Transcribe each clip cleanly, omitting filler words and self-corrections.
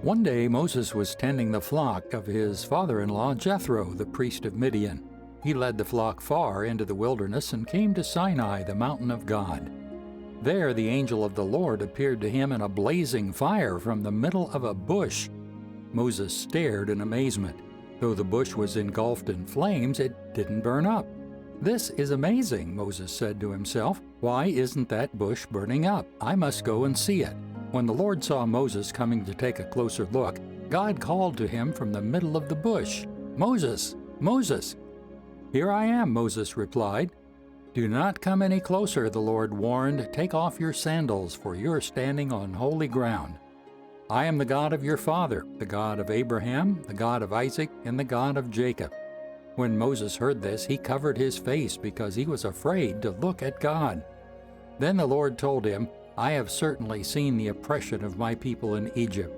One day Moses was tending the flock of his father-in-law Jethro, the priest of Midian. He led the flock far into the wilderness and came to Sinai, the mountain of God. There the angel of the Lord appeared to him in a blazing fire from the middle of a bush. Moses stared in amazement. Though the bush was engulfed in flames, it didn't burn up. "This is amazing," Moses said to himself. "Why isn't that bush burning up? I must go and see it." When the Lord saw Moses coming to take a closer look, God called to him from the middle of the bush, "Moses, Moses!" "Here I am," Moses replied. "Do not come any closer," the Lord warned. "Take off your sandals, for you are standing on holy ground. I am the God of your father, the God of Abraham, the God of Isaac, and the God of Jacob." When Moses heard this, he covered his face because he was afraid to look at God. Then the Lord told him, "I have certainly seen the oppression of my people in Egypt.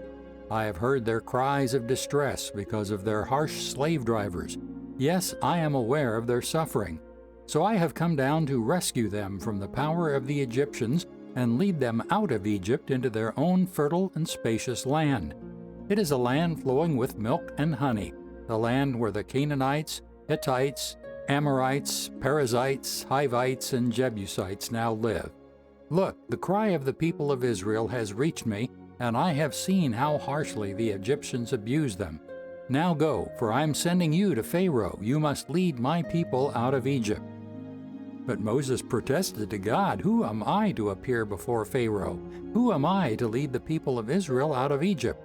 I have heard their cries of distress because of their harsh slave drivers. Yes, I am aware of their suffering. So I have come down to rescue them from the power of the Egyptians and lead them out of Egypt into their own fertile and spacious land. It is a land flowing with milk and honey, the land where the Canaanites, Hittites, Amorites, Perizzites, Hivites, and Jebusites now live. Look, the cry of the people of Israel has reached me, and I have seen how harshly the Egyptians abuse them. Now go, for I am sending you to Pharaoh. You must lead my people out of Egypt." But Moses protested to God, "Who am I to appear before Pharaoh? Who am I to lead the people of Israel out of Egypt?"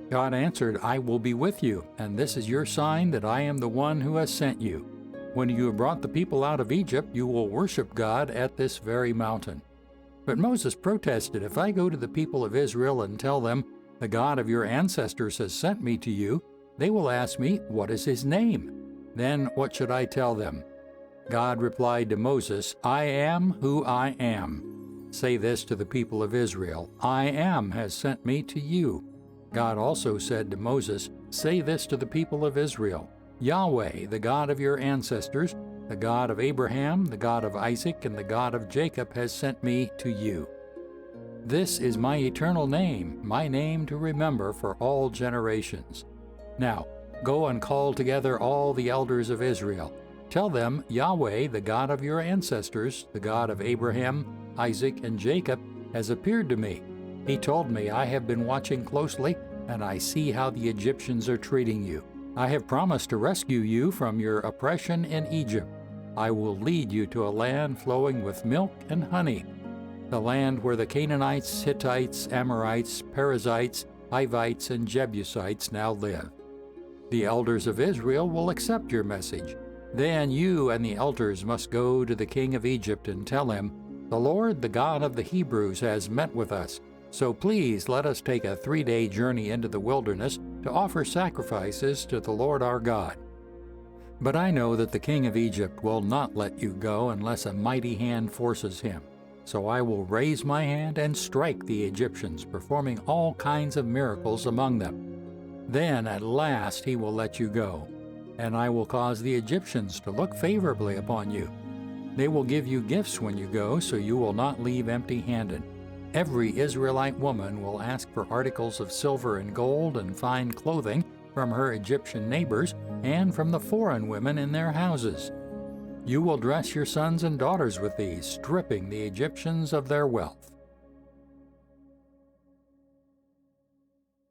God answered, "I will be with you, and this is your sign that I am the one who has sent you. When you have brought the people out of Egypt, you will worship God at this very mountain." But Moses protested, "If I go to the people of Israel and tell them, 'The God of your ancestors has sent me to you,' they will ask me, 'What is his name?' Then what should I tell them?" God replied to Moses, "I am who I am. Say this to the people of Israel, 'I am has sent me to you.'" God also said to Moses, "Say this to the people of Israel, 'Yahweh, the God of your ancestors, the God of Abraham, the God of Isaac, and the God of Jacob has sent me to you.' This is my eternal name, my name to remember for all generations. Now, go and call together all the elders of Israel. Tell them, 'Yahweh, the God of your ancestors, the God of Abraham, Isaac, and Jacob, has appeared to me. He told me, I have been watching closely, and I see how the Egyptians are treating you. I have promised to rescue you from your oppression in Egypt. I will lead you to a land flowing with milk and honey, the land where the Canaanites, Hittites, Amorites, Perizzites, Hivites, and Jebusites now live. The elders of Israel will accept your message. Then you and the elders must go to the king of Egypt and tell him, 'The Lord, the God of the Hebrews, has met with us. So please let us take a 3-day journey into the wilderness to offer sacrifices to the Lord our God.' But I know that the king of Egypt will not let you go unless a mighty hand forces him. So I will raise my hand and strike the Egyptians, performing all kinds of miracles among them. Then at last he will let you go, and I will cause the Egyptians to look favorably upon you. They will give you gifts when you go, so you will not leave empty-handed. Every Israelite woman will ask for articles of silver and gold and fine clothing from her Egyptian neighbors and from the foreign women in their houses. You will dress your sons and daughters with these, stripping the Egyptians of their wealth."